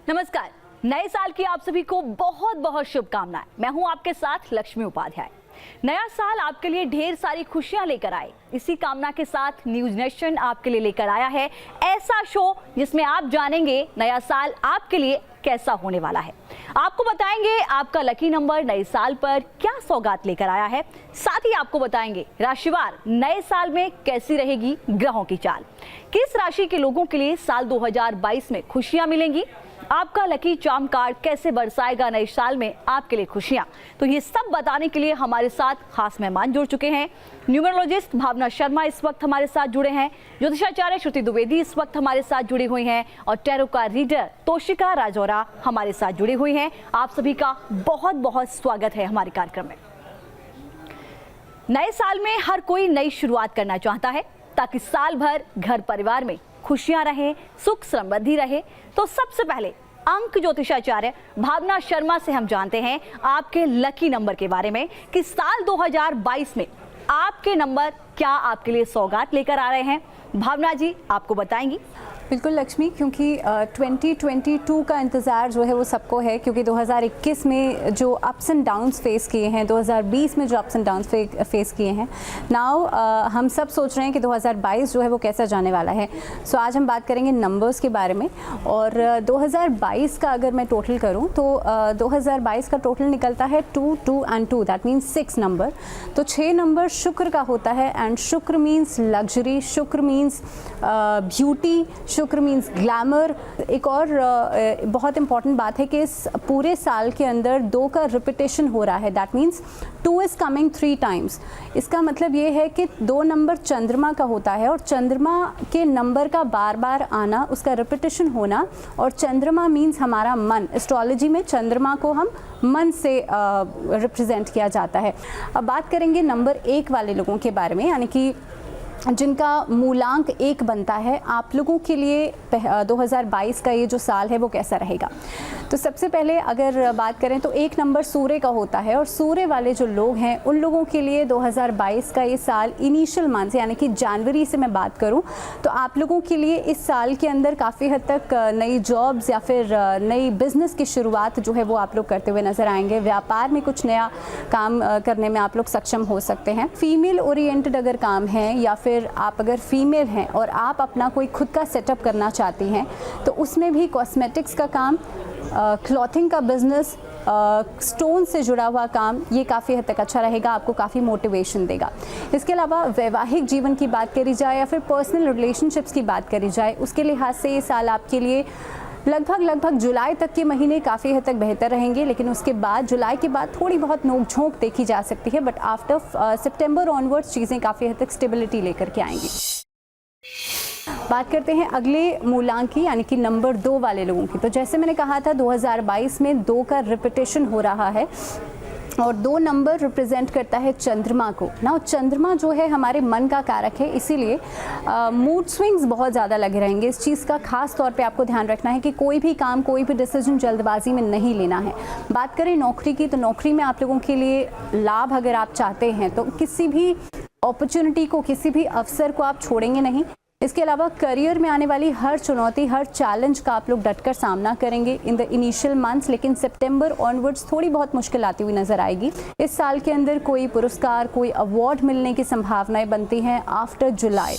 नमस्कार। नए साल की आप सभी को बहुत बहुत शुभकामनाएं। मैं हूं आपके साथ लक्ष्मी उपाध्याय। नया साल आपके लिए ढेर सारी खुशियां लेकर आए, इसी कामना के साथ न्यूज नेशन आपके लिए लेकर आया है ऐसा शो जिसमें आप जानेंगे नया साल आपके लिए कैसा होने वाला है। आपको बताएंगे आपका लकी नंबर नए साल पर क्या सौगात लेकर आया है। साथ ही आपको बताएंगे राशिवार नए साल में कैसी रहेगी ग्रहों की चाल, किस राशि के लोगों के लिए साल 2022 में खुशियां मिलेंगी, आपका लकी चार्म कार्ड कैसे बरसाएगा नए साल में आपके लिए खुशियां। तो ये सब बताने के लिए हमारे साथ खास मेहमान जुड़ चुके हैं। न्यूमरोलॉजिस्ट भावना शर्मा इस वक्त हमारे साथ जुड़े हैं, ज्योतिषाचार्य श्रुति द्विवेदी इस वक्त हमारे साथ जुड़ी हुई हैं और टैरो का रीडर तोशिका राजौरा हमारे साथ जुड़ी हुई हैं। आप सभी का बहुत बहुत स्वागत है हमारे कार्यक्रम में। नए साल में हर कोई नई शुरुआत करना चाहता है ताकि साल भर घर परिवार में खुशियां रहे, सुख समृद्धि रहे। तो सबसे पहले अंक ज्योतिषाचार्य भावना शर्मा से हम जानते हैं आपके लकी नंबर के बारे में कि साल 2022 में आपके नंबर क्या आपके लिए सौगात लेकर आ रहे हैं। भावना जी आपको बताएंगी। बिल्कुल लक्ष्मी, क्योंकि 2022 का इंतज़ार जो है वो सबको है, क्योंकि 2021 में जो अप्स एंड डाउन्स फेस किए हैं, 2020 में जो अप्स एंड डाउन्स फेस किए हैं, नाउ हम सब सोच रहे हैं कि 2022 जो है वो कैसा जाने वाला है। सो आज हम बात करेंगे नंबर्स के बारे में। और 2022 का अगर मैं टोटल करूं तो 2022 का टोटल निकलता है 2, 2 and 2, दैट मीन्स 6 नंबर। तो 6 नंबर शुक्र का होता है एंड शुक्र मीन्स लग्जरी, शुक्र मीन्स ब्यूटी, शुक्र मीन्स ग्लैमर। एक और बहुत इंपॉर्टेंट बात है कि इस पूरे साल के अंदर 2 का रिपीटेशन हो रहा है, that means 2 is coming 3 times. इसका मतलब ये है कि 2 नंबर चंद्रमा का होता है और चंद्रमा के नंबर का बार बार आना, उसका रिपीटेशन होना। और चंद्रमा मीन्स हमारा मन, एस्ट्रोलॉजी में चंद्रमा को हम मन से रिप्रेजेंट किया जाता है। अब बात करेंगे नंबर 1 वाले लोगों के बारे में, यानी कि जिनका मूलांक 1 बनता है। आप लोगों के लिए 2022 का ये जो साल है वो कैसा रहेगा। तो सबसे पहले अगर बात करें तो 1 नंबर सूर्य का होता है और सूर्य वाले जो लोग हैं उन लोगों के लिए 2022 का ये साल इनिशियल मंथ यानी कि जनवरी से मैं बात करूं तो आप लोगों के लिए इस साल के अंदर काफ़ी हद तक नई जॉब्स या फिर नई बिजनेस की शुरुआत जो है वो आप लोग करते हुए नज़र आएंगे। व्यापार में कुछ नया काम करने में आप लोग सक्षम हो सकते हैं। फीमेल ओरिएंटेड अगर काम है या फिर आप अगर फीमेल हैं और आप अपना कोई खुद का सेटअप करना चाहती हैं तो उसमें भी कॉस्मेटिक्स का काम, क्लॉथिंग का बिजनेस, स्टोन से जुड़ा हुआ काम, ये काफ़ी हद तक अच्छा रहेगा, आपको काफ़ी मोटिवेशन देगा। इसके अलावा वैवाहिक जीवन की बात करी जाए या फिर पर्सनल रिलेशनशिप्स की बात करी जाए, उसके लिहाज से ये साल आपके लिए लगभग जुलाई तक के महीने काफ़ी हद तक बेहतर रहेंगे। लेकिन उसके बाद जुलाई के बाद थोड़ी बहुत नोक झोंक देखी जा सकती है, बट आफ्टर सितंबर ऑनवर्ड्स चीज़ें काफ़ी हद तक स्टेबिलिटी लेकर के आएंगी। बात करते हैं अगले मूलांक की, यानी कि नंबर 2 वाले लोगों की। तो जैसे मैंने कहा था 2022 में 2 का रिपीटेशन हो रहा है और 2 नंबर रिप्रेजेंट करता है चंद्रमा को ना। चंद्रमा जो है हमारे मन का कारक है, इसीलिए मूड स्विंग्स बहुत ज़्यादा लगे रहेंगे। इस चीज़ का खास तौर पे आपको ध्यान रखना है कि कोई भी काम, कोई भी डिसीजन जल्दबाजी में नहीं लेना है। बात करें नौकरी की, तो नौकरी में आप लोगों के लिए लाभ अगर आप चाहते हैं तो किसी भी अपॉर्चुनिटी को, किसी भी अवसर को आप छोड़ेंगे नहीं। इसके अलावा करियर में आने वाली हर चुनौती, हर चैलेंज का आप लोग डटकर सामना करेंगे इन द इनिशियल मंथ्स। लेकिन सितंबर ऑनवर्ड्स थोड़ी बहुत मुश्किल आती हुई नजर आएगी। इस साल के अंदर कोई पुरस्कार, कोई अवार्ड मिलने की संभावनाएं बनती हैं आफ्टर जुलाई।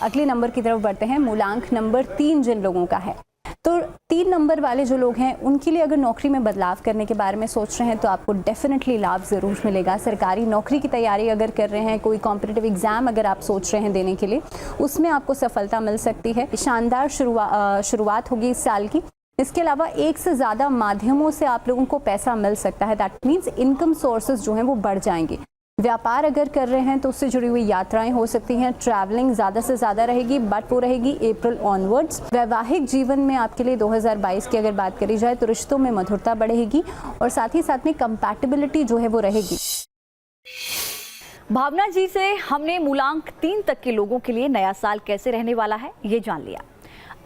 अगले नंबर की तरफ बढ़ते हैं, मूलांक नंबर 3 जिन लोगों का है। तो 3 नंबर वाले जो लोग हैं उनके लिए अगर नौकरी में बदलाव करने के बारे में सोच रहे हैं तो आपको डेफिनेटली लाभ ज़रूर मिलेगा। सरकारी नौकरी की तैयारी अगर कर रहे हैं, कोई कॉम्पिटिटिव एग्ज़ाम अगर आप सोच रहे हैं देने के लिए, उसमें आपको सफलता मिल सकती है। शानदार शुरुआत होगी इस साल की। इसके अलावा 1 से ज़्यादा माध्यमों से आप लोगों को पैसा मिल सकता है, दैट मीन्स इनकम सोर्सेज जो हैं वो बढ़ जाएंगे। व्यापार अगर कर रहे हैं तो उससे जुड़ी हुई यात्राएं हो सकती हैं। ट्रैवलिंग ज़्यादा से ज़्यादा रहेगी, बट वो रहेगी अप्रैल ऑनवर्ड्स। वैवाहिक जीवन में आपके लिए 2022 की अगर बात करी जाए तो रिश्तों में मधुरता बढ़ेगी और साथ ही साथ में कंपैटिबिलिटी जो है वो रहेगी। भावना जी से हमने मूलांक 3 तक के लोगों के लिए नया साल कैसे रहने वाला है ये जान लिया।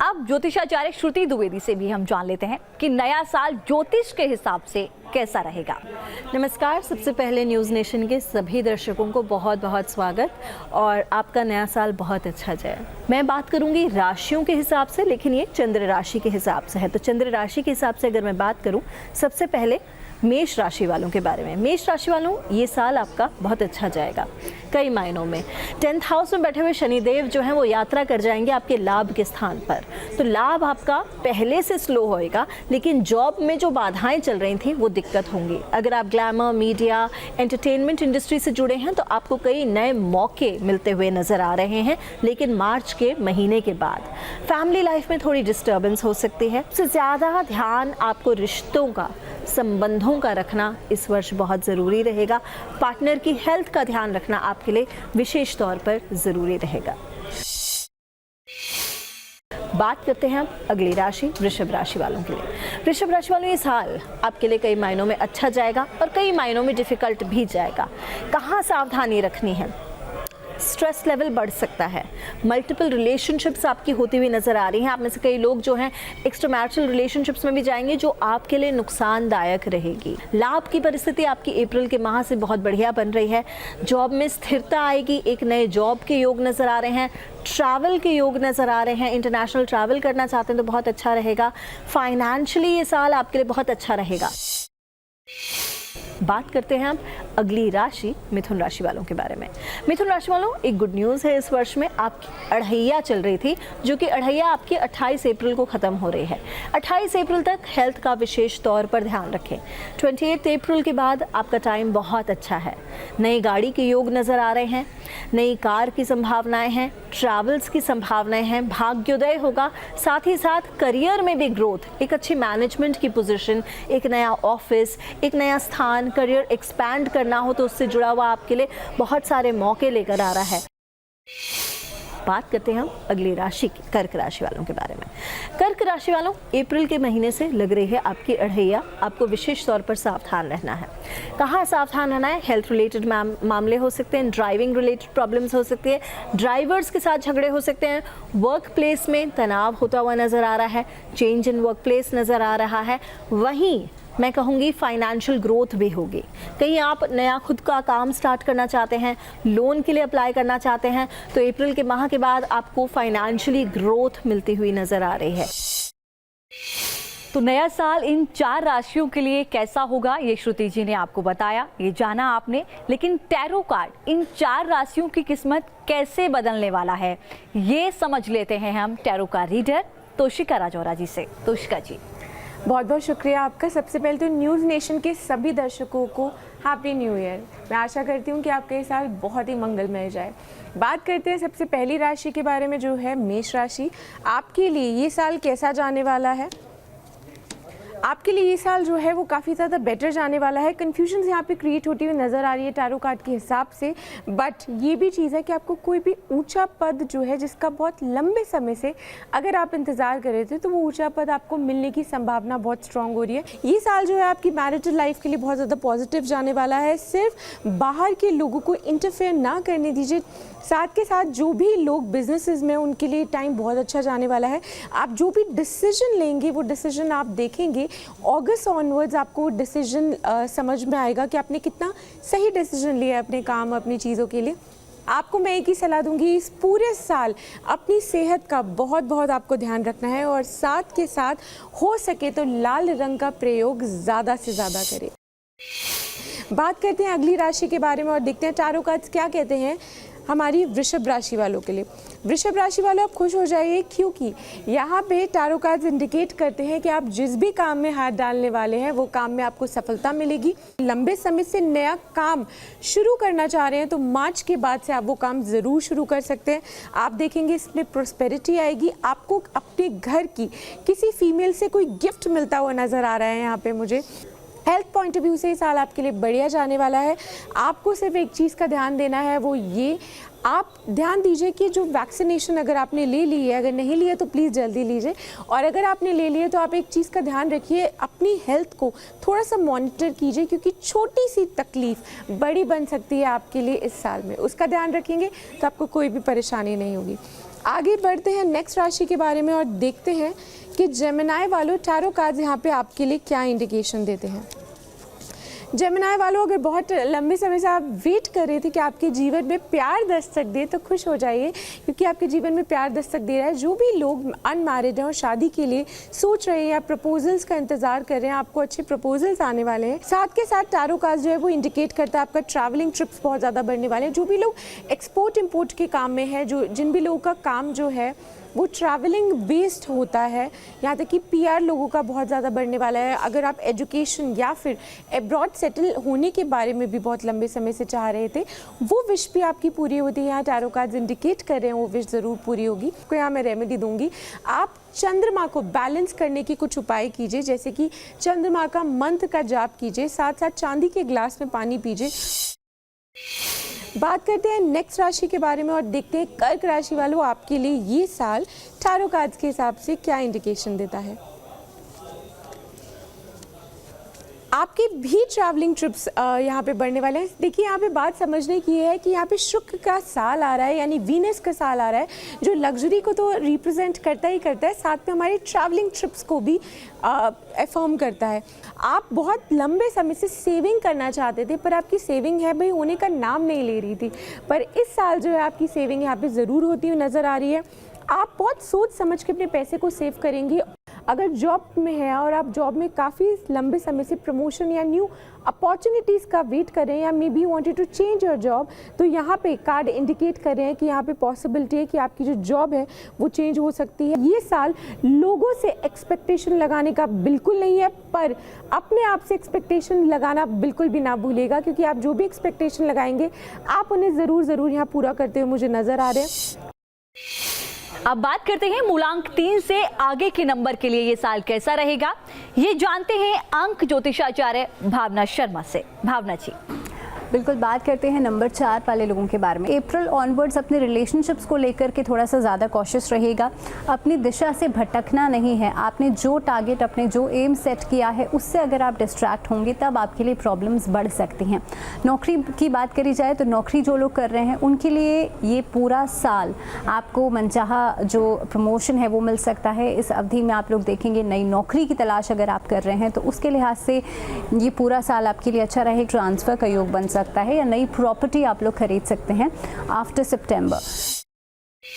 अब ज्योतिषाचार्य श्रुति द्विवेदी से भी हम जान लेते हैं कि नया साल ज्योतिष के हिसाब से कैसा रहेगा। नमस्कार, सबसे पहले न्यूज़ नेशन के सभी दर्शकों को बहुत बहुत स्वागत और आपका नया साल बहुत अच्छा जाए। मैं बात करूंगी राशियों के हिसाब से, लेकिन ये चंद्र राशि के हिसाब से है। तो चंद्र राशि के हिसाब से अगर मैं बात करूं, सबसे पहले मेष राशि वालों के बारे में। मेष राशि वालों, ये साल आपका बहुत अच्छा जाएगा कई मायनों में। 10th हाउस में बैठे हुए शनिदेव जो हैं वो यात्रा कर जाएंगे आपके लाभ के स्थान पर। तो लाभ आपका पहले से स्लो होएगा, लेकिन जॉब में जो बाधाएं चल रही थी वो दिक्कत होंगी। अगर आप ग्लैमर, मीडिया, एंटरटेनमेंट इंडस्ट्री से जुड़े हैं तो आपको कई नए मौके मिलते हुए नजर आ रहे हैं, लेकिन मार्च के महीने के बाद फैमिली लाइफ में थोड़ी डिस्टर्बेंस हो सकती है। सबसे ज़्यादा ध्यान आपको रिश्तों का, संबंधों का रखना इस वर्ष बहुत ज़रूरी रहेगा। पार्टनर की हेल्थ का ध्यान रखना आपके लिए विशेष तौर पर ज़रूरी रहेगा। बात करते हैं अब अगली राशि, वृषभ राशि वालों के लिए। वृषभ राशि वालों, ये साल आपके लिए कई मायनों में अच्छा जाएगा और कई मायनों में डिफ़िकल्ट भी जाएगा। कहाँ सावधानी रखनी है? स्ट्रेस लेवल बढ़ सकता है। मल्टीपल रिलेशनशिप्स आपकी होती हुई नज़र आ रही हैं। आप में से कई लोग जो हैं एक्स्ट्रा मैरिटल रिलेशनशिप्स में भी जाएंगे, जो आपके लिए नुकसानदायक रहेगी। लाभ की परिस्थिति आपकी अप्रैल के माह से बहुत बढ़िया बन रही है। जॉब में स्थिरता आएगी, एक नए जॉब के योग नज़र आ रहे हैं। ट्रैवल के योग नज़र आ रहे हैं। इंटरनेशनल ट्रैवल करना चाहते हैं तो बहुत अच्छा रहेगा। फाइनेंशियली ये साल आपके लिए बहुत अच्छा रहेगा। बात करते हैं अब अगली राशि, मिथुन राशि वालों के बारे में। मिथुन राशि वालों, एक गुड न्यूज़ है। इस वर्ष में आपकी अढ़ैया चल रही थी, जो कि अढ़ैया आपकी 28 अप्रैल को ख़त्म हो रही है। 28 अप्रैल तक हेल्थ का विशेष तौर पर ध्यान रखें। 28 अप्रैल के बाद आपका टाइम बहुत अच्छा है। नई गाड़ी के योग नज़र आ रहे हैं, नई कार की संभावनाएं हैं, ट्रैवल्स की संभावनाएं हैं, भाग्योदय होगा। साथ ही साथ करियर में भी ग्रोथ, एक अच्छी मैनेजमेंट की पोजीशन, एक नया ऑफिस, एक नया स्थान, करियर एक्सपैंड करना हो तो उससे जुड़ा हुआ आपके लिए बहुत सारे मौके लेकर आ रहा है। बात करते हैं हम अगली राशि की, कर्क राशि वालों के बारे में। कर्क राशि वालों, अप्रैल के महीने से लग रही है आपकी अढ़ैया। आपको विशेष तौर पर सावधान रहना है। कहाँ सावधान रहना है? हेल्थ रिलेटेड मामले हो सकते हैं, ड्राइविंग रिलेटेड प्रॉब्लम्स हो सकती है, ड्राइवर्स के साथ झगड़े हो सकते हैं, वर्क प्लेस में तनाव होता हुआ नज़र आ रहा है, चेंज इन वर्क प्लेस नज़र आ रहा है। वहीं मैं कहूँगी फाइनेंशियल ग्रोथ भी होगी। कहीं आप नया खुद का काम स्टार्ट करना चाहते हैं, लोन के लिए अप्लाई करना चाहते हैं, तो अप्रैल के माह के बाद आपको फाइनेंशियली ग्रोथ मिलती हुई नज़र आ रही है। तो नया साल इन 4 राशियों के लिए कैसा होगा, ये श्रुति जी ने आपको बताया, ये जाना आपने। लेकिन टैरो कार्ड इन 4 राशियों की किस्मत कैसे बदलने वाला है, ये समझ लेते हैं हम tarot card reader Toshika Rajaura ji से। तोशिका जी, बहुत बहुत शुक्रिया आपका। सबसे पहले तो न्यूज़ नेशन के सभी दर्शकों को हैप्पी न्यू ईयर। मैं आशा करती हूँ कि आपका ये साल बहुत ही मंगलमय जाए। बात करते हैं सबसे पहली राशि के बारे में, जो है मेष राशि। आपके लिए ये साल कैसा जाने वाला है? आपके लिए ये साल जो है वो काफ़ी ज़्यादा बेटर जाने वाला है। कन्फ्यूजन यहाँ पे क्रिएट होती हुई नज़र आ रही है टैरो कार्ड के हिसाब से, बट ये भी चीज़ है कि आपको कोई भी ऊंचा पद जो है, जिसका बहुत लंबे समय से अगर आप इंतज़ार कर रहे थे, तो वो ऊंचा पद आपको मिलने की संभावना बहुत स्ट्रांग हो रही है। ये साल जो है आपकी मैरिटल लाइफ के लिए बहुत ज़्यादा पॉजिटिव जाने वाला है। सिर्फ बाहर के लोगों को इंटरफेयर ना करने दीजिए। साथ के साथ जो भी लोग बिजनेसेस में, उनके लिए टाइम बहुत अच्छा जाने वाला है। आप जो भी डिसीजन लेंगे, वो डिसीजन आप देखेंगे अगस्त ऑनवर्ड्स, आपको डिसीजन समझ में आएगा कि आपने कितना सही डिसीजन लिया है अपने काम, अपनी चीज़ों के लिए। आपको मैं एक ही सलाह दूंगी, इस पूरे साल अपनी सेहत का बहुत बहुत आपको ध्यान रखना है, और साथ के साथ हो सके तो लाल रंग का प्रयोग ज़्यादा से ज़्यादा करें। बात करते हैं अगली राशि के बारे में और देखते हैं टैरो कार्ड्स क्या कहते हैं हमारी वृषभ राशि वालों के लिए। वृषभ राशि वालों, आप खुश हो जाइए, क्योंकि यहाँ पे टैरो कार्ड्स इंडिकेट करते हैं कि आप जिस भी काम में हाथ डालने वाले हैं, वो काम में आपको सफलता मिलेगी। लंबे समय से नया काम शुरू करना चाह रहे हैं तो मार्च के बाद से आप वो काम ज़रूर शुरू कर सकते हैं। आप देखेंगे इसमें प्रॉस्पेरिटी आएगी। आपको अपने घर की किसी फीमेल से कोई गिफ्ट मिलता हुआ नज़र आ रहा है यहाँ पे मुझे। हेल्थ पॉइंट ऑफ व्यू से ये साल आपके लिए बढ़िया जाने वाला है। आपको सिर्फ एक चीज़ का ध्यान देना है, वो ये, आप ध्यान दीजिए कि जो वैक्सीनेशन अगर आपने ले ली है, अगर नहीं लिया तो प्लीज़ जल्दी लीजिए, और अगर आपने ले लिया तो आप एक चीज़ का ध्यान रखिए, अपनी हेल्थ को थोड़ा सा मॉनिटर कीजिए, क्योंकि छोटी सी तकलीफ़ बड़ी बन सकती है आपके लिए इस साल में। उसका ध्यान रखेंगे तो आपको कोई भी परेशानी नहीं होगी। आगे बढ़ते हैं नेक्स्ट राशि के बारे में और देखते हैं कि जेमिनी वालों टैरो कार्ड्स यहाँ पे आपके लिए क्या इंडिकेशन देते हैं। जेमिनी वालों, अगर बहुत लंबे समय से आप वेट कर रहे थे कि आपके जीवन में प्यार दस्तक दे, तो खुश हो जाइए क्योंकि आपके जीवन में प्यार दस्तक दे रहा है। जो भी लोग अनमैरिड हैं और शादी के लिए सोच रहे हैं या प्रपोजल्स का इंतजार कर रहे हैं, आपको अच्छे प्रपोजल्स आने वाले हैं। साथ के साथ टैरो कार्ड जो है वो इंडिकेट करता है आपका ट्रैवलिंग ट्रिप्स बहुत ज़्यादा बढ़ने वाले हैं। जो भी लोग एक्सपोर्ट इम्पोर्ट के काम में है, जिन भी लोगों का काम जो है वो ट्रैवलिंग बेस्ड होता है, यहाँ तक कि पीआर लोगों का बहुत ज़्यादा बढ़ने वाला है। अगर आप एजुकेशन या फिर अब्रॉड सेटल होने के बारे में भी बहुत लंबे समय से चाह रहे थे, वो विश भी आपकी पूरी होती है। यहाँ टैरो कार्ड्स इंडिकेट कर रहे हैं वो विश ज़रूर पूरी होगी। आपको यहाँ मैं रेमेडी दूंगी, आप चंद्रमा को बैलेंस करने की कुछ उपाय कीजिए, जैसे कि चंद्रमा का मंत्र का जाप कीजिए, साथ साथ चांदी के ग्लास में पानी पीजिए। बात करते हैं नेक्स्ट राशि के बारे में और देखते हैं कर्क राशि वालों आपके लिए ये साल टैरो कार्ड्स के हिसाब से क्या इंडिकेशन देता है। आपके भी ट्रैवलिंग ट्रिप्स यहाँ पे बढ़ने वाले हैं। देखिए, यहाँ पे बात समझने की है कि यहाँ पे शुक्र का साल आ रहा है, यानी वीनस का साल आ रहा है, जो लग्जरी को तो रिप्रेजेंट करता ही करता है, साथ में हमारी ट्रैवलिंग ट्रिप्स को भी अफर्म करता है। आप बहुत लंबे समय से सेविंग करना चाहते थे, पर आपकी सेविंग है भाई होने का नाम नहीं ले रही थी, पर इस साल जो है आपकी सेविंग यहाँ पे ज़रूर होती हुई नज़र आ रही है। आप बहुत सोच समझ के अपने पैसे को सेव करेंगे। अगर जॉब में है और आप जॉब में काफ़ी लंबे समय से प्रमोशन या न्यू अपॉर्चुनिटीज़ का वेट कर रहे हैं, या maybe wanted to change your job, तो यहाँ पे कार्ड इंडिकेट कर रहे हैं कि यहाँ पे पॉसिबिलिटी है कि आपकी जो जॉब है वो चेंज हो सकती है। ये साल लोगों से एक्सपेक्टेशन लगाने का बिल्कुल नहीं है, पर अपने आप से एक्सपेक्टेशन लगाना बिल्कुल भी ना भूलेगा, क्योंकि आप जो भी एक्सपेक्टेशन लगाएंगे आप उन्हें ज़रूर यहाँ पूरा करते हुए मुझे नज़र आ रहे हैं। अब बात करते हैं मूलांक 3 से आगे के नंबर के लिए ये साल कैसा रहेगा, ये जानते हैं अंक ज्योतिषाचार्य भावना शर्मा से। भावना जी, बिल्कुल बात करते हैं नंबर 4 वाले लोगों के बारे में। अप्रैल ऑनवर्ड्स अपने रिलेशनशिप्स को लेकर के थोड़ा सा ज़्यादा कॉशियस रहेगा। अपनी दिशा से भटकना नहीं है। आपने जो टारगेट, अपने जो एम सेट किया है, उससे अगर आप डिस्ट्रैक्ट होंगे तब आपके लिए प्रॉब्लम्स बढ़ सकती हैं। नौकरी की बात करी जाए तो नौकरी जो लोग कर रहे हैं उनके लिए ये पूरा साल आपको मनचाहा जो प्रमोशन है वो मिल सकता है। इस अवधि में आप लोग देखेंगे नई नौकरी की तलाश अगर आप कर रहे हैं तो उसके लिहाज से ये पूरा साल आपके लिए अच्छा रहे। ट्रांसफ़र का योग बन सकता है या नई प्रॉपर्टी आप लोग खरीद सकते हैं आफ्टर सितंबर।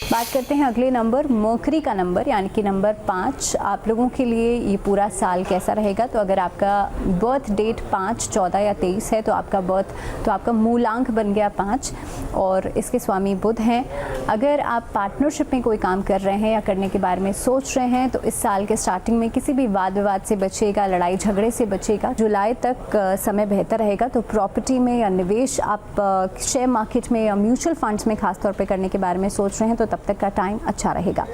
बात करते हैं अगले नंबर, मर्करी का नंबर, यानी कि नंबर 5। आप लोगों के लिए ये पूरा साल कैसा रहेगा, तो अगर आपका बर्थ डेट 5, 14 या 23 है तो आपका मूलांक बन गया 5 और इसके स्वामी बुध हैं। अगर आप पार्टनरशिप में कोई काम कर रहे हैं या करने के बारे में सोच रहे हैं तो इस साल के स्टार्टिंग में किसी भी वाद विवाद से बचेगा, लड़ाई झगड़े से बचेगा। जुलाई तक समय बेहतर रहेगा। तो प्रॉपर्टी में या निवेश आप शेयर मार्केट में या म्यूचुअल फंड्स में खासतौर पर करने के बारे में सोच रहे हैं तो तब तक का टाइम अच्छा रहेगा।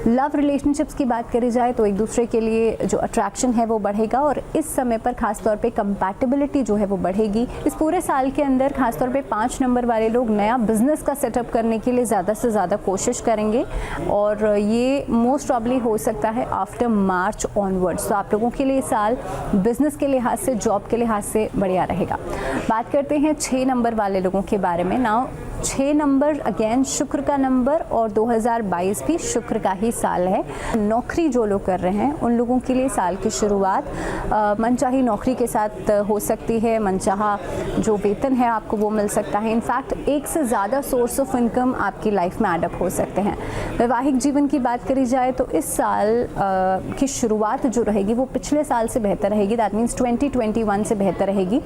लव रिलेशनशिप्स की बात करी जाए तो एक दूसरे के लिए जो अट्रैक्शन है वो बढ़ेगा और इस समय पर खासतौर पे कंपैटिबिलिटी जो है वो बढ़ेगी। इस पूरे साल के अंदर खासतौर पे 5 नंबर वाले लोग नया बिजनेस का सेटअप करने के लिए ज़्यादा से ज़्यादा कोशिश करेंगे और ये मोस्ट प्रॉब्ली हो सकता है आफ्टर मार्च ऑनवर्ड्स। तो आप लोगों के लिए साल बिजनेस के लिहाज से, जॉब के लिहाज से बढ़िया रहेगा। बात करते हैं 6 नंबर वाले लोगों के बारे में। नाउ 6 नंबर अगेन शुक्र का नंबर और 2022 भी शुक्र का ही साल है। नौकरी जो लोग कर रहे हैं उन लोगों के लिए साल की शुरुआत मनचाही नौकरी के साथ हो सकती है। मनचाहा जो वेतन है आपको वो मिल सकता है। इनफैक्ट एक से ज़्यादा सोर्स ऑफ इनकम आपकी लाइफ में एडअप हो सकते हैं। वैवाहिक जीवन की बात करी जाए तो इस साल की शुरुआत जो रहेगी वो पिछले साल से बेहतर रहेगी। दैट मीन्स 2021 से बेहतर रहेगी।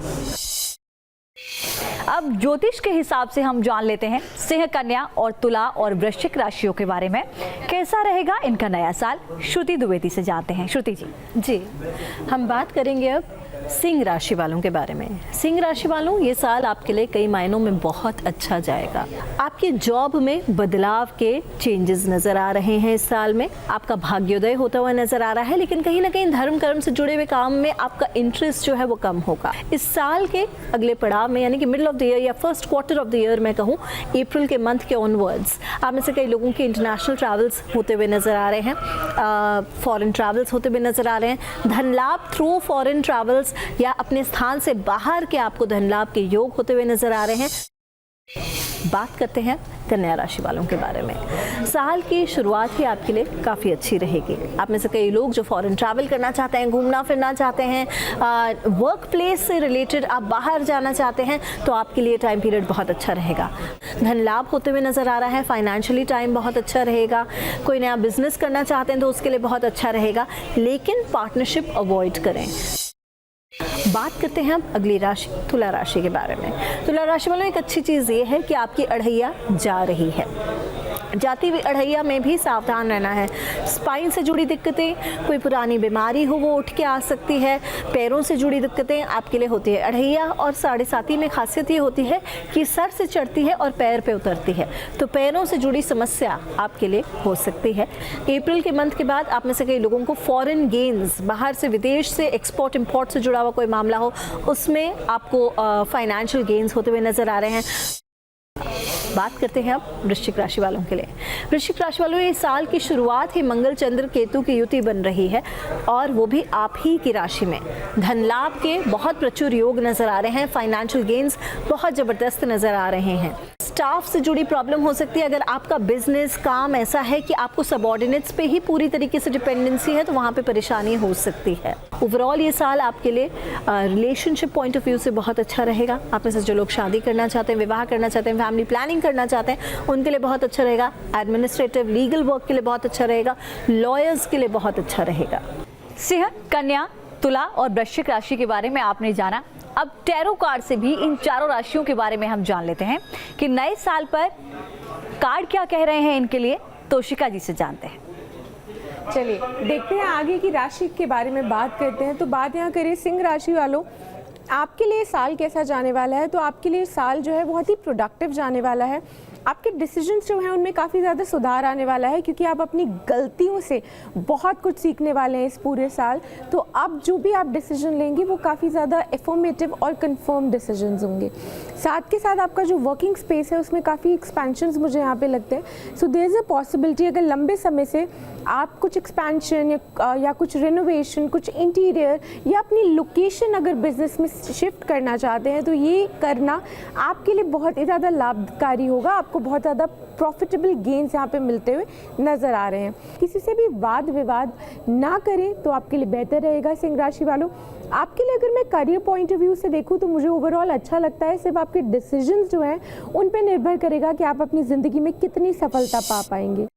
अब ज्योतिष के हिसाब से हम जान लेते हैं सिंह, कन्या और तुला और वृश्चिक राशियों के बारे में कैसा रहेगा इनका नया साल। श्रुति द्विवेदी से जानते हैं। श्रुति जी, हम बात करेंगे अब सिंह राशि वालों के बारे में। सिंह राशि वालों, ये साल आपके लिए कई मायनों में बहुत अच्छा जाएगा। आपकी जॉब में बदलाव के चेंजेस नज़र आ रहे हैं। इस साल में आपका भाग्योदय होता हुआ नज़र आ रहा है, लेकिन कहीं ना कहीं धर्म कर्म से जुड़े हुए काम में आपका इंटरेस्ट जो है वो कम होगा। इस साल के अगले पड़ाव में, यानी कि मिडिल ऑफ द ईयर या first quarter of the year मैं कहूँ, अप्रैल के मंथ के ऑनवर्ड्स, आप में से कई लोगों के इंटरनेशनल ट्रैवल्स होते हुए नज़र आ रहे हैं, फॉरेन ट्रैवल्स होते हुए नज़र आ रहे हैं। धन लाभ थ्रू फॉरेन ट्रैवल्स या अपने स्थान से बाहर के आपको धन लाभ के योग होते हुए नजर आ रहे हैं। बात करते हैं कन्या राशि वालों के बारे में। साल की शुरुआत ही आपके लिए काफ़ी अच्छी रहेगी। आप में से कई लोग जो फॉरेन ट्रैवल करना चाहते हैं, घूमना फिरना चाहते हैं, वर्क प्लेस से रिलेटेड आप बाहर जाना चाहते हैं, तो आपके लिए टाइम पीरियड बहुत अच्छा रहेगा। धन लाभ होते हुए नज़र आ रहा है, फाइनेंशियली टाइम बहुत अच्छा रहेगा। कोई नया बिजनेस करना चाहते हैं तो उसके लिए बहुत अच्छा रहेगा, लेकिन पार्टनरशिप अवॉइड करें। बात करते हैं हम अगली राशि तुला राशि के बारे में। तुला राशि वालों, एक अच्छी चीज़ ये है कि आपकी अढ़ैया जा रही है। जाती हुई अढ़ैया में भी सावधान रहना है। स्पाइन से जुड़ी दिक्कतें, कोई पुरानी बीमारी हो वो उठ के आ सकती है। पैरों से जुड़ी दिक्कतें आपके लिए होती है। अढ़ैया और 7.5 में खासियत ये होती है कि सर से चढ़ती है और पैर पे उतरती है, तो पैरों से जुड़ी समस्या आपके लिए हो सकती है। अप्रैल के मंथ के बाद आप में से कई लोगों को फॉरेन गेन्स, बाहर से विदेश से एक्सपोर्ट इम्पोर्ट से जुड़ा हुआ कोई मामला हो, उसमें आपको फाइनेंशियल गेन्स होते हुए नजर आ रहे हैं। बात करते हैं अब वृश्चिक राशि वालों के लिए। वृश्चिक राशि वालों, ये साल की शुरुआत ही मंगल चंद्र केतु की युति बन रही है, और वो भी आप ही की राशि में। धन लाभ के बहुत प्रचुर योग नजर आ रहे हैं। फाइनेंशियल गेन्स बहुत ज़बरदस्त नजर आ रहे हैं। स्टाफ से जुड़ी प्रॉब्लम हो सकती है। अगर आपका बिजनेस काम ऐसा है कि आपको सबऑर्डिनेट्स पे ही पूरी तरीके से डिपेंडेंसी है, तो वहाँ पे परेशानी हो सकती है। ओवरऑल ये साल आपके लिए रिलेशनशिप पॉइंट ऑफ व्यू से बहुत अच्छा रहेगा। आप में से जो लोग शादी करना चाहते हैं, विवाह करना चाहते हैं, फैमिली प्लानिंग करना चाहते हैं, उनके लिए बहुत अच्छा रहेगा। एडमिनिस्ट्रेटिव लीगल वर्क के लिए बहुत अच्छा रहेगा। लॉयर्स के लिए बहुत अच्छा रहेगा। सिंह, कन्या, तुला और वृश्चिक राशि के बारे में आपने जाना। अब टैरो कार्ड से भी इन चारों राशियों के बारे में हम जान लेते हैं कि नए साल पर कार्ड क्या कह रहे हैं इनके लिए। तोशिका जी से जानते हैं। चलिए देखते हैं आगे की राशि के बारे में बात करते हैं। तो बात यहाँ करें सिंह राशि वालों, आपके लिए साल कैसा जाने वाला है। तो आपके लिए साल जो है बहुत ही प्रोडक्टिव जाने वाला है। आपके डिसीजंस जो हैं उनमें काफ़ी ज़्यादा सुधार आने वाला है, क्योंकि आप अपनी गलतियों से बहुत कुछ सीखने वाले हैं इस पूरे साल। तो अब जो भी आप डिसीजन लेंगे वो काफ़ी ज़्यादा एफर्मेटिव और कंफर्म डिसीजंस होंगे। साथ के साथ आपका जो वर्किंग स्पेस है उसमें काफ़ी एक्सपेंशंस मुझे यहाँ पे लगते हैं। So there is a possibility, अगर लंबे समय से आप कुछ एक्सपेंशन या कुछ रिनोवेशन, कुछ इंटीरियर या अपनी लोकेशन अगर बिजनेस में शिफ्ट करना चाहते हैं, तो ये करना आपके लिए बहुत ही ज़्यादा लाभकारी होगा। आपको बहुत ज़्यादा प्रॉफिटेबल गेन्स यहाँ पे मिलते हुए नज़र आ रहे हैं। किसी से भी वाद विवाद ना करें तो आपके लिए बेहतर रहेगा। सिंह राशि वालों, आपके लिए अगर मैं करियर पॉइंट ऑफ व्यू से देखूं तो मुझे ओवरऑल अच्छा लगता है। सिर्फ आपके डिसीजंस जो हैं उन पे निर्भर करेगा कि आप अपनी ज़िंदगी में कितनी सफलता पा पाएंगे।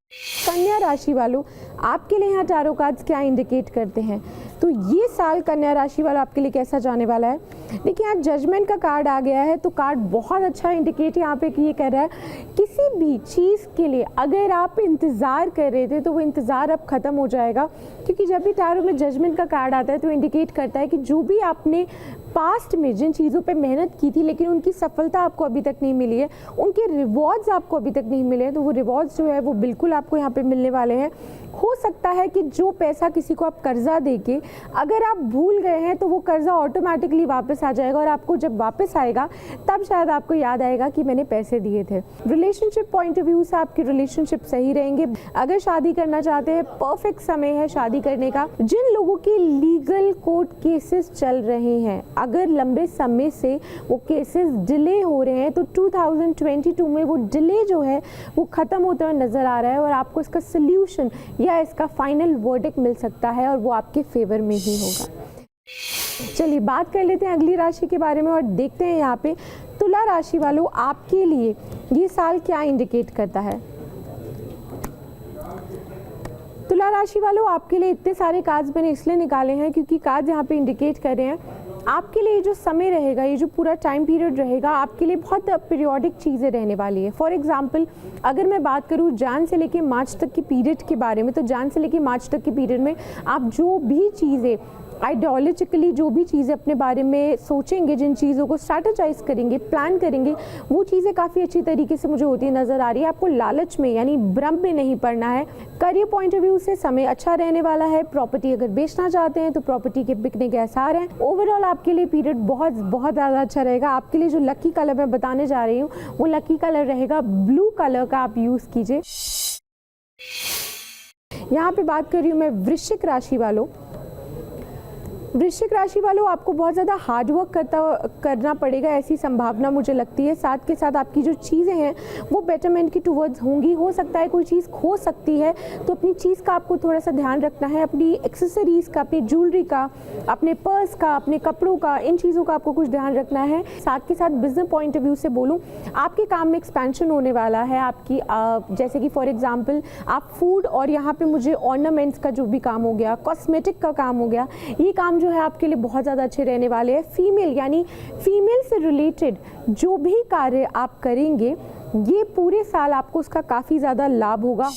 कन्या राशि वालों, आपके लिए यहाँ टैरो कार्ड्स क्या इंडिकेट करते हैं। तो ये साल कन्या राशि वालों आपके लिए कैसा जाने वाला है। देखिए, यहाँ जजमेंट का कार्ड आ गया है, तो कार्ड बहुत अच्छा इंडिकेट यहाँ पे ये कर रहा है किसी भी चीज़ के लिए अगर आप इंतज़ार कर रहे थे तो वो इंतज़ार अब ख़त्म हो जाएगा। क्योंकि जब भी टैरो में जजमेंट का कार्ड आता है तो इंडिकेट करता है कि जो भी आपने पास्ट में जिन चीज़ों पे मेहनत की थी लेकिन उनकी सफलता आपको अभी तक नहीं मिली है, उनके रिवॉर्ड्स आपको अभी तक नहीं मिले हैं, तो वो रिवॉर्ड्स जो है वो बिल्कुल आपको यहाँ पे मिलने वाले हैं। हो सकता है कि जो पैसा किसी को आप कर्जा देके अगर आप भूल गए हैं तो वो कर्जा ऑटोमेटिकली वापस आ जाएगा, और आपको जब वापस आएगा तब शायद आपको याद आएगा कि मैंने पैसे दिए थे। रिलेशनशिप पॉइंट ऑफ व्यू से आपकी रिलेशनशिप सही रहेंगे। अगर शादी करना चाहते हैं, परफेक्ट समय है शादी करने का। जिन लोगों के लीगल कोर्ट केसेस चल रहे हैं, अगर लंबे समय से वो केसेस डिले हो रहे हैं, तो 2022 में वो डिले जो है वो ख़त्म होता हुआ नज़र आ रहा है, और आपको इसका सल्यूशन या इसका फाइनल वर्डिक्ट मिल सकता है, और वो आपके फेवर में ही होगा। चलिए बात कर लेते हैं अगली राशि के बारे में और देखते हैं यहाँ पे तुला राशि वालों आपके लिए ये साल क्या इंडिकेट करता है। तुला राशि वालों, आपके लिए इतने सारे कार्ड्स मैंने इसलिए निकाले हैं क्योंकि कार्ड यहाँ पे इंडिकेट कर रहे हैं आपके लिए जो समय रहेगा, ये जो पूरा टाइम पीरियड रहेगा, आपके लिए बहुत पीरियोडिक चीज़ें रहने वाली है। फॉर एग्जांपल, अगर मैं बात करूँ जैन से लेके मार्च तक के पीरियड के बारे में, तो जैन से लेके मार्च तक के पीरियड में आप जो भी चीज़ें आइडियोलॉजिकली जो भी चीज़ें अपने बारे में सोचेंगे, जिन चीज़ों को स्ट्रैटेजाइज करेंगे, प्लान करेंगे, वो चीज़ें काफ़ी अच्छी तरीके से मुझे होती नज़र आ रही है। आपको लालच में यानी भ्रम में नहीं पड़ना है। करियर पॉइंट ऑफ व्यू से समय अच्छा रहने वाला है। प्रॉपर्टी अगर बेचना चाहते हैं तो प्रॉपर्टी के बिकने के आसार हैं। ओवरऑल आपके लिए पीरियड बहुत ज़्यादा अच्छा रहेगा। आपके लिए जो लकी कलर मैं बताने जा रही हूँ वो लकी कलर रहेगा ब्लू कलर का, आप यूज़ कीजिए। यहाँ पे बात कर रही हूँ मैं वृश्चिक राशि वालों। वृश्चिक राशि वालों, आपको बहुत ज़्यादा हार्ड वर्क करना पड़ेगा, ऐसी संभावना मुझे लगती है। साथ के साथ आपकी जो चीज़ें हैं वो बेटरमेंट की टुवर्ड्स होंगी। हो सकता है कोई चीज़ खो सकती है, तो अपनी चीज़ का आपको थोड़ा सा ध्यान रखना है, अपनी एक्सेसरीज़ का, अपनी ज्वेलरी का, अपने पर्स का, अपने कपड़ों का, इन चीज़ों का आपको कुछ ध्यान रखना है। साथ के साथ बिजनेस पॉइंट ऑफ व्यू से बोलूँ, आपके काम में एक्सपेंशन होने वाला है। आपकी जैसे कि फॉर एग्जांपल आप फूड और यहाँ पे मुझे ऑर्नामेंट्स का जो भी काम हो गया, कॉस्मेटिक का काम हो गया, ये काम जो है आपके लिए बहुत ज़्यादा अच्छे रहने वाले हैं। फीमेल यानी फीमेल से रिलेटेड जो भी कार्य आप करेंगे, ये पूरे साल आपको उसका काफ़ी ज़्यादा लाभ होगा।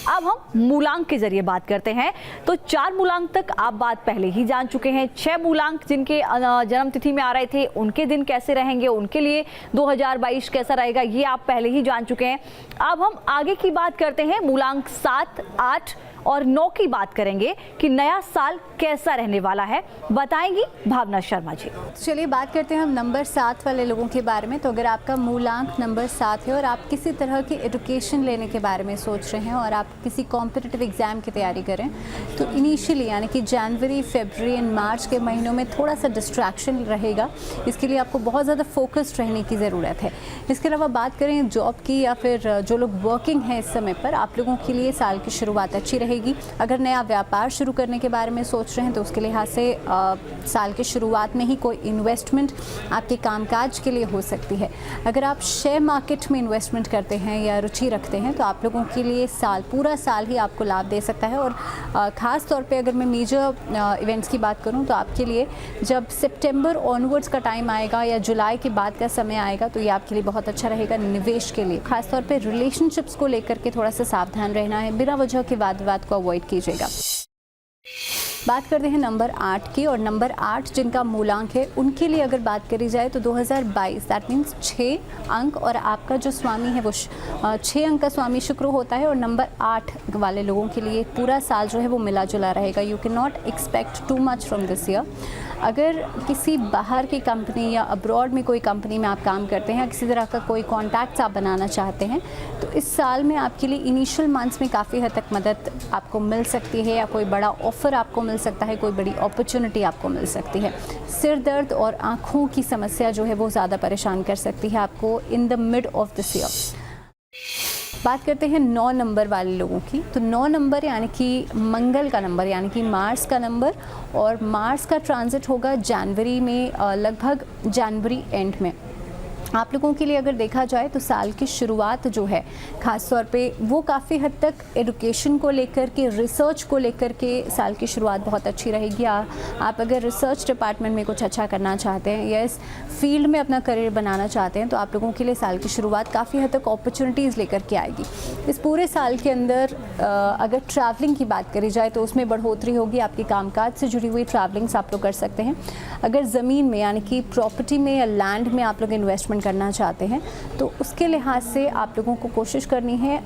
अब हम मूलांक के जरिए बात करते हैं। तो 4 मूलांक तक आप बात पहले ही जान चुके हैं। 6 मूलांक जिनके जन्म तिथि में आ रहे थे, उनके दिन कैसे रहेंगे, उनके लिए 2022 कैसा रहेगा, ये आप पहले ही जान चुके हैं। अब हम आगे की बात करते हैं। मूलांक 7, 8 और 9 की बात करेंगे कि नया साल कैसा रहने वाला है, बताएंगी भावना शर्मा जी। चलिए बात करते हैं हम नंबर 7 वाले लोगों के बारे में। तो अगर आपका मूलांक नंबर 7 है और आप किसी तरह की एजुकेशन लेने के बारे में सोच रहे हैं और आप किसी कॉम्पिटिटिव एग्ज़ाम की तैयारी करें, तो इनिशियली यानी कि जनवरी, फरवरी एंड मार्च के महीनों में थोड़ा सा डिस्ट्रैक्शन रहेगा। इसके लिए आपको बहुत ज़्यादा फोकस्ड रहने की ज़रूरत है। इसके अलावा बात करें जॉब की या फिर जो लोग वर्किंग हैं इस समय पर, आप लोगों के लिए साल की शुरुआत अच्छी रहेगी। अगर नया व्यापार शुरू करने के बारे में सोच रहे हैं तो उसके लिहाज से साल के शुरुआत में ही कोई इन्वेस्टमेंट आपके कामकाज के लिए हो सकती है। अगर आप शेयर मार्केट में इन्वेस्टमेंट करते हैं या रुचि रखते हैं तो आप लोगों के लिए पूरा साल ही आपको लाभ दे सकता है। और ख़ास तौर पे अगर मैं मेजर इवेंट्स की बात करूं तो आपके लिए जब सितंबर ऑनवर्ड्स का टाइम आएगा या जुलाई के बाद का समय आएगा तो ये आपके लिए बहुत अच्छा रहेगा निवेश के लिए। ख़ास तौर पे रिलेशनशिप्स को लेकर के थोड़ा सा सावधान रहना है, बिना वजह के वाद विवाद को अवॉइड कीजिएगा। बात करते हैं नंबर 8 की। और नंबर 8 जिनका मूलांक है उनके लिए अगर बात करी जाए तो 2022 दैट मीन्स 6 अंक, और आपका जो स्वामी है वो 6 अंक का स्वामी शुक्र होता है। और नंबर 8 वाले लोगों के लिए पूरा साल जो है वो मिला जुला रहेगा। You can not expect too much from this year. अगर किसी बाहर की कंपनी या अब्रॉड में कोई कंपनी में आप काम करते हैं, किसी तरह का कोई कॉन्टैक्ट्स आप बनाना चाहते हैं, तो इस साल में आपके लिए इनिशियल मंथ्स में काफ़ी हद तक मदद आपको मिल सकती है, या कोई बड़ा ऑफ़र आपको मिल सकता है, कोई बड़ी अपॉर्चुनिटी आपको मिल सकती है। सिर दर्द और आँखों की समस्या जो है वो ज़्यादा परेशान कर सकती है आपको in the mid of this year. बात करते हैं 9 नंबर वाले लोगों की। तो 9 नंबर यानी कि मंगल का नंबर, यानी कि मार्स का नंबर, और मार्स का ट्रांजिट होगा जनवरी में, लगभग जनवरी एंड में। आप लोगों के लिए अगर देखा जाए तो साल की शुरुआत जो है ख़ास तौर पे वो काफ़ी हद तक एजुकेशन को लेकर के, रिसर्च को लेकर के साल की शुरुआत बहुत अच्छी रहेगी। आप अगर रिसर्च डिपार्टमेंट में कुछ अच्छा करना चाहते हैं या इस फील्ड में अपना करियर बनाना चाहते हैं तो आप लोगों के लिए साल की शुरुआत काफ़ी हद तक अपॉर्चुनिटीज़ लेकर के आएगी। इस पूरे साल के अंदर अगर ट्रैवलिंग की बात करी जाए तो उसमें बढ़ोतरी होगी। आपके कामकाज से जुड़ी हुई ट्रैवलिंग्स आप लोग कर सकते हैं। अगर ज़मीन में यानी कि प्रॉपर्टी में या लैंड में आप लोग इन्वेस्टमेंट करना चाहते हैं तो उसके लिहाज से आप लोगों को कोशिश करनी है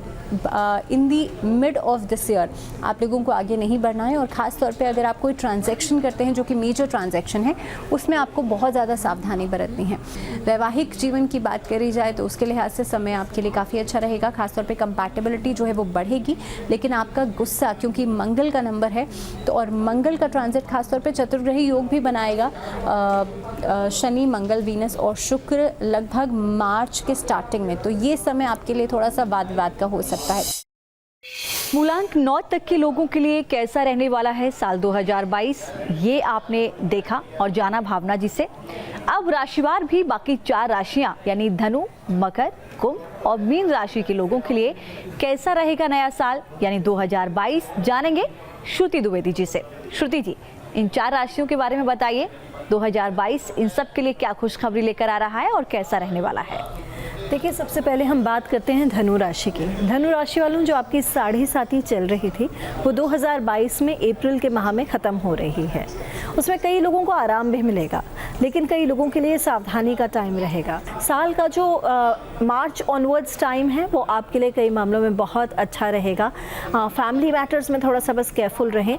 इन दी मिड ऑफ दिस ईयर आप लोगों को आगे नहीं बढ़ना है। और ख़ास तौर पे अगर आप कोई ट्रांजैक्शन करते हैं जो कि मेजर ट्रांजैक्शन है, उसमें आपको बहुत ज़्यादा सावधानी बरतनी है। वैवाहिक जीवन की बात करी जाए तो उसके लिहाज से समय आपके लिए काफ़ी अच्छा रहेगा। ख़ास तौर पे कंपैटिबिलिटी जो है वो बढ़ेगी, लेकिन आपका गुस्सा, क्योंकि मंगल का नंबर है तो, और मंगल का ट्रांजिट खास तौर पे चतुर्ग्रही योग भी बनाएगा, शनि, मंगल, वीनस और शुक्र लगभग मार्च के स्टार्टिंग में। तो ये समय आपके लिए थोड़ा सा वाद विवाद का हो सकता है। मूलांक 9 तक के लोगों के लिए कैसा रहने वाला है साल 2022, ये आपने देखा और जाना भावना जी से। अब राशिवार भी बाकी 4 राशियां यानी धनु, मकर, कुंभ और मीन राशि के लोगों के लिए कैसा रहेगा नया साल यानी 2022 जानेंगे श्रुति द्विवेदी जी से। श्रुति जी, इन 4 राशियों के बारे में बताइए, 2022 इन सब के लिए क्या खुशखबरी लेकर आ रहा है और कैसा रहने वाला है? देखिए, सबसे पहले हम बात करते हैं धनु राशि की। धनु राशि वालों, जो आपकी 7.5 चल रही थी वो 2022 में अप्रैल के माह में ख़त्म हो रही है। उसमें कई लोगों को आराम भी मिलेगा, लेकिन कई लोगों के लिए सावधानी का टाइम रहेगा। साल का जो मार्च ऑनवर्ड्स टाइम है वो आपके लिए कई मामलों में बहुत अच्छा रहेगा। फैमिली मैटर्स में थोड़ा सा बस केयरफुल रहें।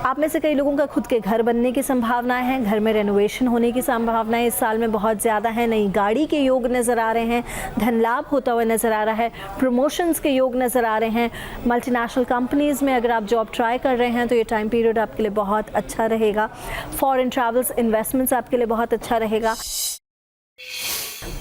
आप में से कई लोगों का खुद के घर बनने की संभावनाएं हैं, घर में रेनोवेशन होने की संभावनाएं इस साल में बहुत ज़्यादा है। नई गाड़ी के योग नज़र आ रहे हैं, धन लाभ होता हुआ नज़र आ रहा है, प्रमोशंस के योग नज़र आ रहे हैं। मल्टीनेशनल कंपनीज़ में अगर आप जॉब ट्राई कर रहे हैं तो ये टाइम पीरियड आपके लिए बहुत अच्छा रहेगा। फॉरेन ट्रैवल्स, इन्वेस्टमेंट्स आपके लिए बहुत अच्छा रहेगा।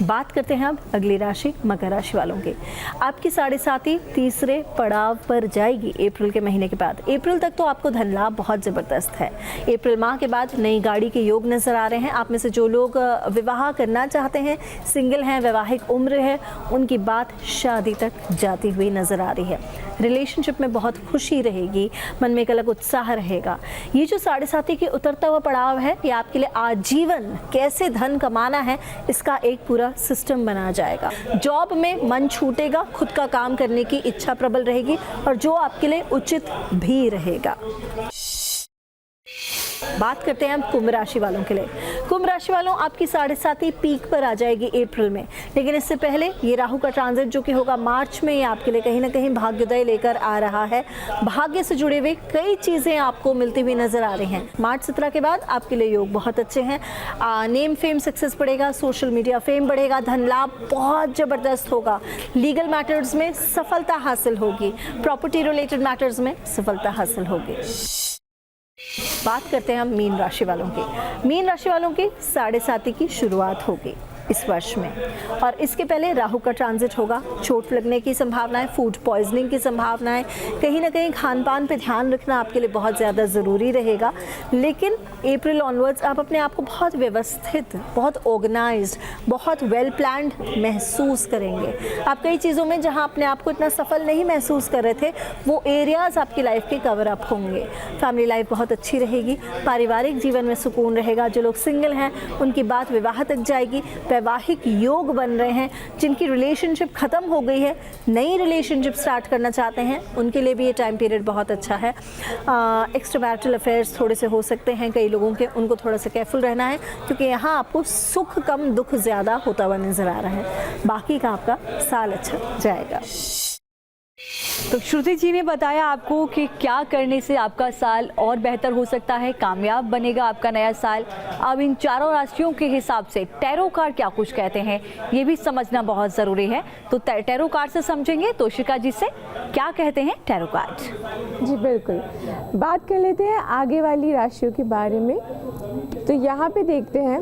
बात करते हैं अब अगली राशि मकर राशि वालों की। आपकी 7.5 तीसरे पड़ाव पर जाएगी अप्रैल के महीने के बाद। अप्रैल तक तो आपको धन लाभ बहुत ज़बरदस्त है। अप्रैल माह के बाद नई गाड़ी के योग नज़र आ रहे हैं। आप में से जो लोग विवाह करना चाहते हैं, सिंगल हैं, वैवाहिक उम्र है, उनकी बात शादी तक जाती हुई नज़र आ रही है। रिलेशनशिप में बहुत खुशी रहेगी, मन में एक अलग उत्साह रहेगा। ये जो 7.5 की उतरता हुआ पड़ाव है, ये आपके लिए आजीवन कैसे धन कमाना है इसका एक पूरा सिस्टम बना जाएगा। जॉब में मन छूटेगा, खुद का काम करने की इच्छा प्रबल रहेगी और जो आपके लिए उचित भी रहेगा। बात करते हैं हम कुंभ राशि वालों के लिए। कुंभ राशि वालों, आपकी 7.5 पीक पर आ जाएगी अप्रैल में, लेकिन इससे पहले ये राहु का ट्रांजिट जो कि होगा मार्च में, ये आपके लिए कहीं ना कहीं भाग्योदय लेकर आ रहा है। भाग्य से जुड़े हुए कई चीज़ें आपको मिलती हुई नजर आ रही हैं। मार्च 17 के बाद आपके लिए योग बहुत अच्छे हैं। नेम फेम सक्सेस बढ़ेगा, सोशल मीडिया फेम बढ़ेगा, धन लाभ बहुत ज़बरदस्त होगा। लीगल मैटर्स में सफलता हासिल होगी, प्रॉपर्टी रिलेटेड मैटर्स में सफलता हासिल होगी। बात करते हैं हम मीन राशि वालों की। मीन राशि वालों की 7.5 की शुरुआत होगी इस वर्ष में, और इसके पहले राहु का ट्रांजिट होगा। चोट लगने की संभावनाएं, फूड पॉइजनिंग की संभावनाएं, कहीं ना कहीं खान पान पे ध्यान रखना आपके लिए बहुत ज़्यादा ज़रूरी रहेगा। लेकिन अप्रैल ऑनवर्ड्स आप अपने आप को बहुत व्यवस्थित, बहुत ऑर्गेनाइज्ड, बहुत वेल प्लान्ड महसूस करेंगे। आप कई चीज़ों में जहां अपने आप को इतना सफल नहीं महसूस कर रहे थे, वो एरियाज़ आपकी लाइफ के कवर अप होंगे। फैमिली लाइफ बहुत अच्छी रहेगी, पारिवारिक जीवन में सुकून रहेगा। जो लोग सिंगल हैं उनकी बात विवाह तक जाएगी। वैवाहिक योग बन रहे हैं, जिनकी रिलेशनशिप ख़त्म हो गई है, नई रिलेशनशिप स्टार्ट करना चाहते हैं, उनके लिए भी ये टाइम पीरियड बहुत अच्छा है। एक्स्ट्रा मैरिटल अफेयर्स थोड़े से हो सकते हैं कई लोगों के, उनको थोड़ा सा केयरफुल रहना है, क्योंकि यहाँ आपको सुख कम दुख ज़्यादा होता हुआ नज़र आ रहा है। बाकी का आपका साल अच्छा जाएगा। तो श्रुति जी ने बताया आपको कि क्या करने से आपका साल और बेहतर हो सकता है, कामयाब बनेगा आपका नया साल। अब इन चारों राशियों के हिसाब से टैरो कार्ड क्या कुछ कहते हैं ये भी समझना बहुत ज़रूरी है। तो टैरो कार्ड से समझेंगे तोशिका जी से, क्या कहते हैं टैरो कार्ड। जी बिल्कुल, बात कर लेते हैं आगे वाली राशियों के बारे में। तो यहाँ पे देखते हैं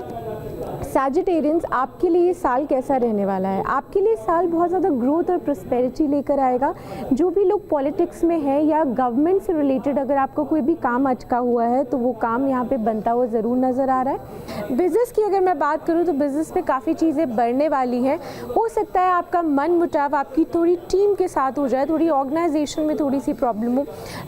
सैजिटेरियंस, आपके लिए ये साल कैसा रहने वाला है। आपके लिए साल बहुत ज़्यादा ग्रोथ और प्रॉस्पेरिटी लेकर आएगा। जो भी लोग पॉलिटिक्स में है या गवर्नमेंट से रिलेटेड अगर आपका कोई भी काम अटका हुआ है तो वो काम यहाँ पे बनता हुआ ज़रूर नज़र आ रहा है। बिज़नेस की अगर मैं बात करूँ तो बिज़नेस में काफ़ी चीज़ें बढ़ने वाली हैं। हो सकता है आपका मन मुटाव आपकी थोड़ी टीम के साथ हो जाए, थोड़ी ऑर्गेनाइजेशन में थोड़ी सी प्रॉब्लम हो,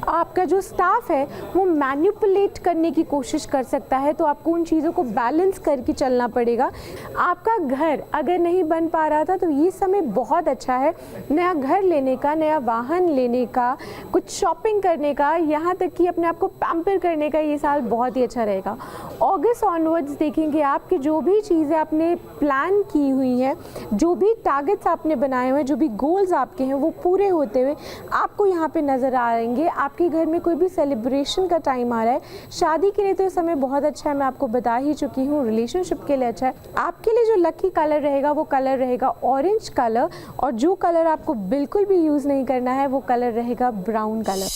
आपका जो स्टाफ है वो मैनिपुलेट करने की कोशिश कर सकता है, तो आपको उन चीज़ों को बैलेंस करके चलना पड़ेगा। आपका घर अगर नहीं बन पा रहा था तो ये समय बहुत अच्छा है नया घर लेने का, नया वाहन लेने का, कुछ शॉपिंग करने का, यहाँ तक कि अपने आप को पैम्पर करने का ये साल बहुत ही अच्छा रहेगा। अगस्त ऑनवर्ड्स देखेंगे आपकी जो भी चीज़ें आपने प्लान की हुई हैं, जो भी टारगेट्स आपने बनाए हुए हैं, जो भी गोल्स आपके हैं वो पूरे होते हुए आपको यहाँ पे नज़र आएंगे। आपके घर में कोई भी सेलिब्रेशन का टाइम आ रहा है। शादी के लिए तो इस समय बहुत अच्छा है, मैं आपको बता ही चुकी हूँ। रिलेशनशिप के लिए अच्छा है। आपके लिए जो लकी कलर रहेगा वो कलर रहेगा ऑरेंज कलर, और जो कलर आपको बिल्कुल भी यूज़ नहीं करना है वो कलर रहेगा ब्राउन कलर।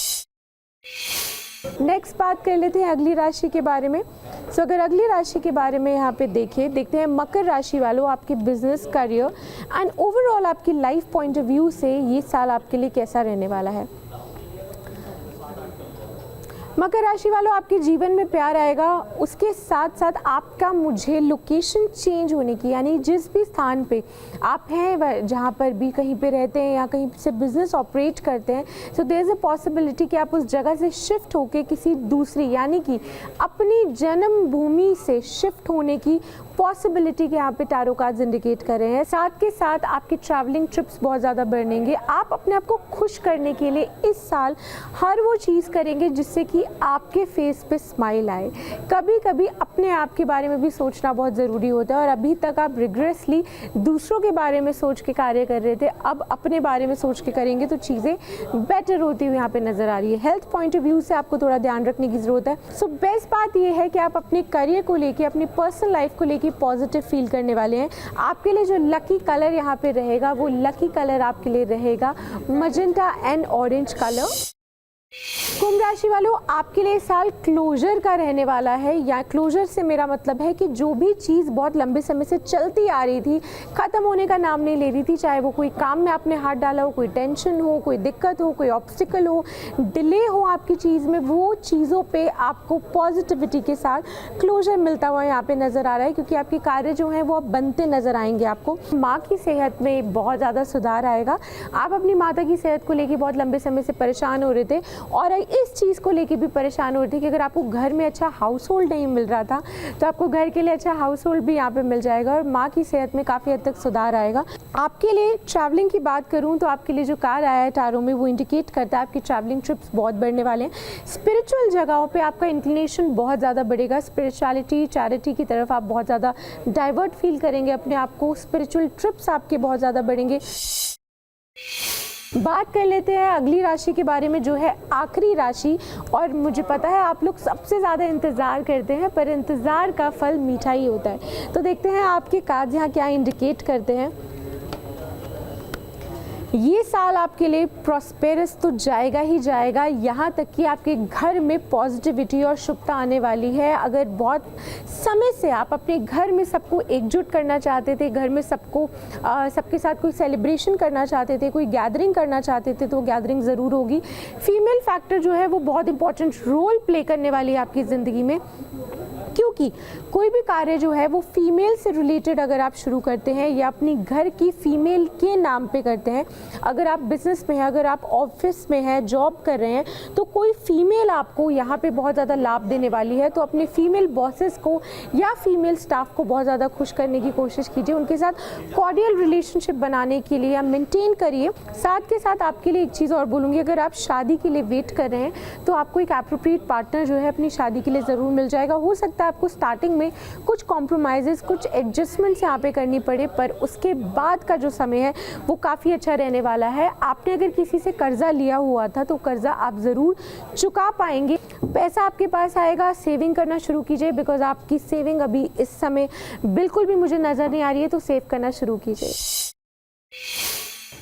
नेक्स्ट बात कर लेते हैं अगली राशि के बारे में। सो अगर अगली राशि के बारे में यहाँ पे देखते हैं मकर राशि वालों, आपके बिजनेस, करियर एंड ओवरऑल आपकी लाइफ पॉइंट ऑफ व्यू से ये साल आपके लिए कैसा रहने वाला है। मकर राशि वालों, आपके जीवन में प्यार आएगा, उसके साथ साथ आपका मुझे लोकेशन चेंज होने की, यानी जिस भी स्थान पे आप हैं, जहाँ पर भी कहीं पे रहते हैं या कहीं से बिजनेस ऑपरेट करते हैं, so there is a possibility कि आप उस जगह से शिफ्ट होके किसी दूसरी, यानी कि अपनी जन्मभूमि से शिफ्ट होने की पॉसिबिलिटी के यहाँ पे टैरो कार्ड्स इंडिकेट कर रहे हैं। साथ के साथ आपके ट्रैवलिंग ट्रिप्स बहुत ज़्यादा बढ़ेंगे। आप अपने आप को खुश करने के लिए इस साल हर वो चीज़ करेंगे जिससे कि आपके फेस पे स्माइल आए। कभी कभी अपने आप के बारे में भी सोचना बहुत ज़रूरी होता है, और अभी तक आप रिग्रेसली दूसरों के बारे में सोच के कार्य कर रहे थे, अब अपने बारे में सोच के करेंगे तो चीज़ें बेटर होती हुई यहाँ पे नज़र आ रही है। हेल्थ पॉइंट ऑफ व्यू से आपको थोड़ा ध्यान रखने की ज़रूरत है। सो बेस्ट बात ये है कि आप अपने करियर को लेके, अपनी पर्सनल लाइफ को लेके पॉजिटिव फील करने वाले हैं। आपके लिए जो लकी कलर यहाँ पे रहेगा, वो लकी कलर आपके लिए रहेगा मजेंटा एंड ऑरेंज कलर। कुंभ राशि वालों, आपके लिए साल क्लोजर का रहने वाला है। या क्लोजर से मेरा मतलब है कि जो भी चीज़ बहुत लंबे समय से चलती आ रही थी, ख़त्म होने का नाम नहीं ले रही थी, चाहे वो कोई काम में आपने हाथ डाला हो, कोई टेंशन हो, कोई दिक्कत हो, कोई ऑब्स्टिकल हो, डिले हो आपकी चीज़ में, वो चीज़ों पे आपको पॉजिटिविटी के साथ क्लोजर मिलता हुआ यहाँ पे नज़र आ रहा है, क्योंकि आपके कार्य जो हैं वो अब बनते नज़र आएंगे। आपको माँ की सेहत में बहुत ज़्यादा सुधार आएगा। आप अपनी माता की सेहत को लेकर बहुत लंबे समय से परेशान हो रहे थे, और इस चीज़ को लेके भी परेशान हो रहे थे कि अगर आपको घर में अच्छा हाउस होल्ड नहीं मिल रहा था, तो आपको घर के लिए अच्छा हाउस होल्ड भी यहाँ पे मिल जाएगा, और माँ की सेहत में काफ़ी हद तक सुधार आएगा। आपके लिए ट्रैवलिंग की बात करूँ तो आपके लिए जो कार्ड आया है टारो में, वो इंडिकेट करता है आपकी ट्रैवलिंग ट्रिप्स बहुत बढ़ने वाले हैं। स्पिरिचुअल जगहों पर आपका इंक्लिनेशन बहुत ज़्यादा बढ़ेगा। स्पिरिचुअलिटी, चैरिटी की तरफ आप बहुत ज़्यादा डाइवर्ट फील करेंगे अपने आप को। स्पिरिचुअल ट्रिप्स आपके बहुत ज़्यादा बढ़ेंगे। बात कर लेते हैं अगली राशि के बारे में, जो है आखिरी राशि। और मुझे पता है आप लोग सबसे ज़्यादा इंतज़ार करते हैं, पर इंतज़ार का फल मीठा ही होता है। तो देखते हैं आपके कार्ड यहाँ क्या इंडिकेट करते हैं। ये साल आपके लिए प्रॉस्पेरस तो जाएगा ही जाएगा, यहाँ तक कि आपके घर में पॉजिटिविटी और शुभता आने वाली है। अगर बहुत समय से आप अपने घर में सबको एकजुट करना चाहते थे, घर में सबके साथ कोई सेलिब्रेशन करना चाहते थे, कोई गैदरिंग करना चाहते थे, तो वो गैदरिंग ज़रूर होगी। फीमेल फैक्टर जो है वो बहुत इंपॉर्टेंट रोल प्ले करने वाली है आपकी ज़िंदगी में, क्योंकि कोई भी कार्य जो है वो फीमेल से रिलेटेड अगर आप शुरू करते हैं या अपनी घर की फीमेल के नाम पे करते हैं, अगर आप बिजनेस में हैं, अगर आप ऑफिस में हैं, जॉब कर रहे हैं, तो कोई फीमेल आपको यहाँ पे बहुत ज़्यादा लाभ देने वाली है। तो अपने फीमेल बॉसेस को या फीमेल स्टाफ को बहुत ज़्यादा खुश करने की कोशिश कीजिए, उनके साथ कॉर्डियल रिलेशनशिप बनाने के लिए या मेंटेन करिए। साथ के साथ आपके लिए एक चीज़ और बोलूँगी, अगर आप शादी के लिए वेट कर रहे हैं तो आपको एक एप्रोप्रिएट पार्टनर जो है अपनी शादी के लिए ज़रूर मिल जाएगा। हो सकता है आपको स्टार्टिंग में कुछ कॉम्प्रोमाइज़ेस, कुछ एडजस्टमेंट्स यहाँ पे करनी पड़े, पर उसके बाद का जो समय है वो काफ़ी अच्छा रहने वाला है। आपने अगर किसी से कर्जा लिया हुआ था तो कर्जा आप ज़रूर चुका पाएंगे। पैसा आपके पास आएगा, सेविंग करना शुरू कीजिए, बिकॉज आपकी सेविंग अभी इस समय बिल्कुल भी मुझे नज़र नहीं आ रही है, तो सेव करना शुरू कीजिए।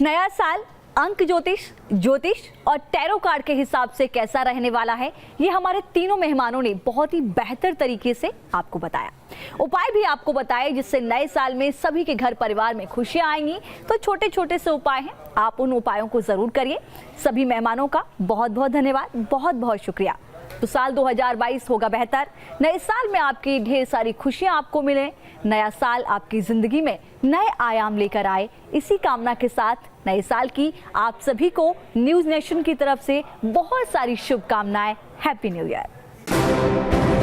नया साल अंक ज्योतिष और टैरो कार्ड के हिसाब से कैसा रहने वाला है, ये हमारे तीनों मेहमानों ने बहुत ही बेहतर तरीके से आपको बताया। उपाय भी आपको बताए जिससे नए साल में सभी के घर परिवार में खुशियां आएंगी। तो छोटे छोटे से उपाय हैं, आप उन उपायों को जरूर करिए। सभी मेहमानों का बहुत बहुत धन्यवाद, बहुत बहुत शुक्रिया। तो साल 2022 होगा बेहतर। नए साल में आपकी ढेर सारी खुशियां आपको मिले, नया साल आपकी जिंदगी में नए आयाम लेकर आए, इसी कामना के साथ नए साल की आप सभी को न्यूज़ नेशन की तरफ से बहुत सारी शुभकामनाएं। Happy new year.